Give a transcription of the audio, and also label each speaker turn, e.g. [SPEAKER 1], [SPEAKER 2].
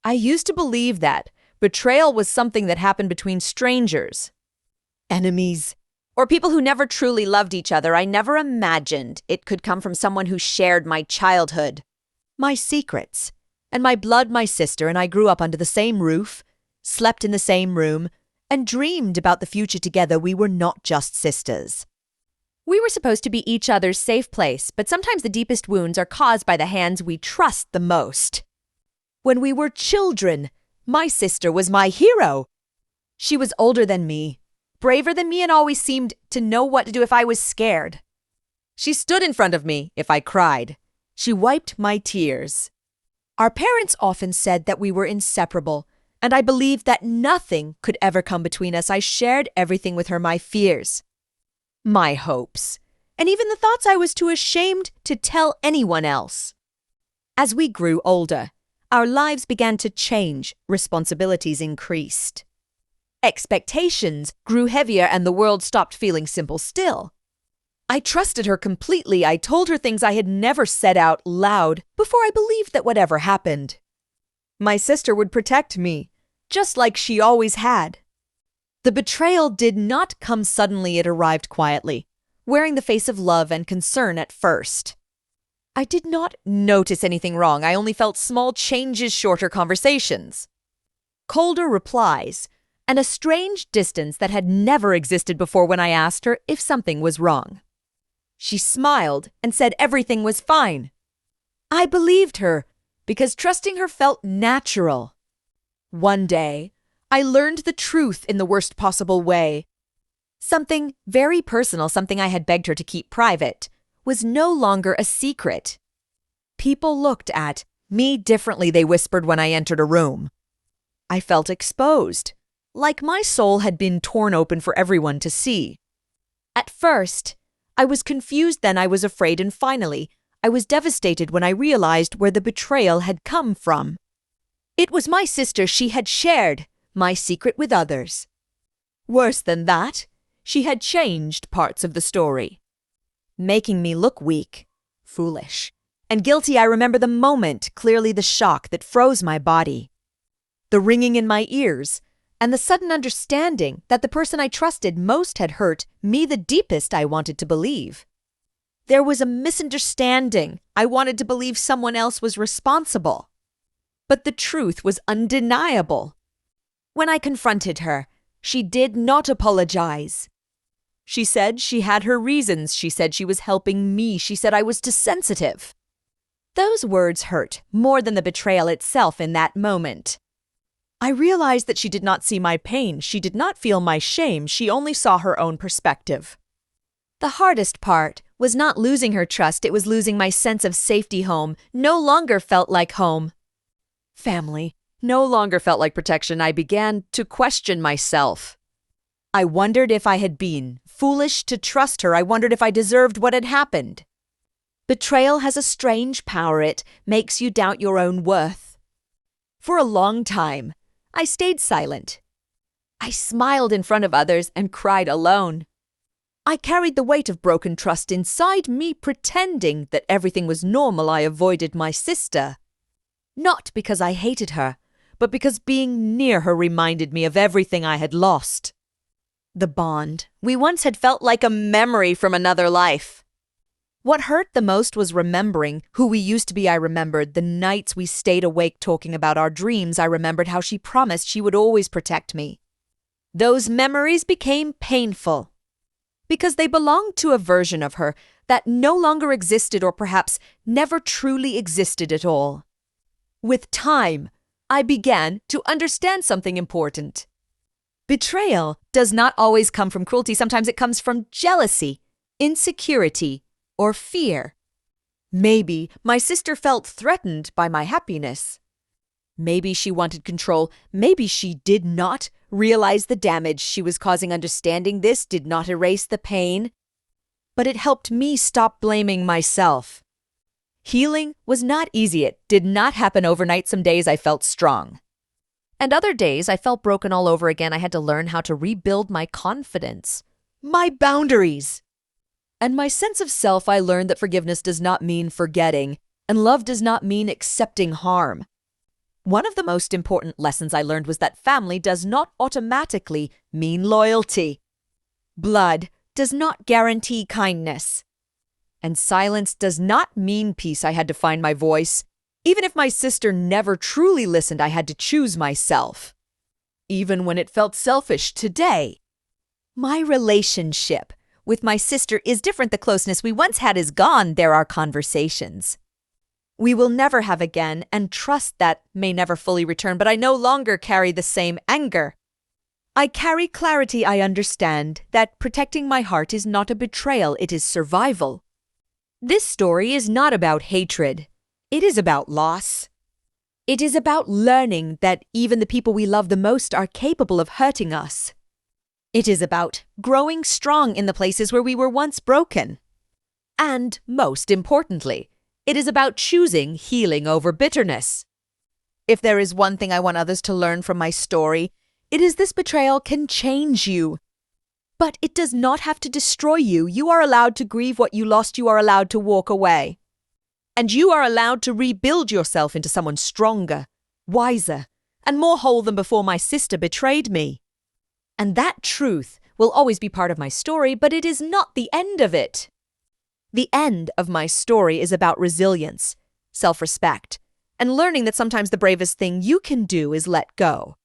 [SPEAKER 1] I used to believe that betrayal was something that happened between strangers, enemies, or people who never truly loved each other. I never imagined it could come from someone who shared my childhood, my secrets, and my blood. My sister and I grew up under the same roof, slept in the same room, and dreamed about the future together. We were not just sisters. We were supposed to be each other's safe place, but sometimes the deepest wounds are caused by the hands we trust the most. When we were children, my sister was my hero. She was older than me, braver than me, and always seemed to know what to do if I was scared. She stood in front of me if I cried. She wiped my tears. Our parents often said that we were inseparable, and I believed that nothing could ever come between us. I shared everything with her, my fears, my hopes, and even the thoughts I was too ashamed to tell anyone else. As we grew older, our lives began to change. Responsibilities increased. Expectations grew heavier, and the world stopped feeling simple still. I trusted her completely. I told her things I had never said out loud before. I believed that whatever happened, my sister would protect me, just like she always had. The betrayal did not come suddenly. It arrived quietly, wearing the face of love and concern at first. I did not notice anything wrong. I only felt small changes, shorter conversations, colder replies, and a strange distance that had never existed before when I asked her if something was wrong. She smiled and said everything was fine. I believed her because trusting her felt natural. One day, I learned the truth in the worst possible way. Something very personal, something I had begged her to keep private, was no longer a secret. People looked at me differently, they whispered when I entered a room. I felt exposed, like my soul had been torn open for everyone to see. At first, I was confused, then I was afraid, and finally, I was devastated when I realized where the betrayal had come from. It was my sister. She had shared my secret with others. Worse than that, she had changed parts of the story, making me look weak, foolish, and guilty. I remember the moment clearly, the shock that froze my body, the ringing in my ears, and the sudden understanding that the person I trusted most had hurt me the deepest. I wanted to believe there was a misunderstanding. I wanted to believe someone else was responsible. But the truth was undeniable. When I confronted her, she did not apologize. She said she had her reasons. She said she was helping me. She said I was too sensitive. Those words hurt more than the betrayal itself in that moment. I realized that she did not see my pain. She did not feel my shame. She only saw her own perspective. The hardest part was not losing her trust. It was losing my sense of safety. Home no longer felt like home. Family no longer felt like protection. I began to question myself. I wondered if I had been foolish to trust her. I wondered if I deserved what had happened. Betrayal has a strange power. It makes you doubt your own worth. For a long time, I stayed silent. I smiled in front of others and cried alone. I carried the weight of broken trust inside me, pretending that everything was normal. I avoided my sister, not because I hated her, but because being near her reminded me of everything I had lost. The bond we once had felt like a memory from another life. What hurt the most was remembering who we used to be. I remembered the nights we stayed awake talking about our dreams. I remembered how she promised she would always protect me. Those memories became painful because they belonged to a version of her that no longer existed, or perhaps never truly existed at all. With time, I began to understand something important. Betrayal does not always come from cruelty. Sometimes it comes from jealousy, insecurity, or fear. Maybe my sister felt threatened by my happiness. Maybe she wanted control. Maybe she did not realize the damage she was causing. Understanding this did not erase the pain, but it helped me stop blaming myself. Healing was not easy. It did not happen overnight. Some days I felt strong, and other days I felt broken all over again. I had to learn how to rebuild my confidence, my boundaries, and my sense of self. I learned that forgiveness does not mean forgetting, and love does not mean accepting harm. One of the most important lessons I learned was that family does not automatically mean loyalty. Blood does not guarantee kindness. And silence does not mean peace. I had to find my voice. Even if my sister never truly listened, I had to choose myself. Even when it felt selfish today. My relationship with my sister is different. The closeness we once had is gone. There are conversations we will never have again, and trust that may never fully return, but I no longer carry the same anger. I carry clarity. I understand that protecting my heart is not a betrayal, it is survival. This story is not about hatred. It is about loss. It is about learning that even the people we love the most are capable of hurting us. It is about growing strong in the places where we were once broken. And most importantly, it is about choosing healing over bitterness. If there is one thing I want others to learn from my story, it is this: betrayal can change you. But it does not have to destroy you. You are allowed to grieve what you lost. You are allowed to walk away. And you are allowed to rebuild yourself into someone stronger, wiser, and more whole than before my sister betrayed me. And that truth will always be part of my story, but it is not the end of it. The end of my story is about resilience, self-respect, and learning that sometimes the bravest thing you can do is let go.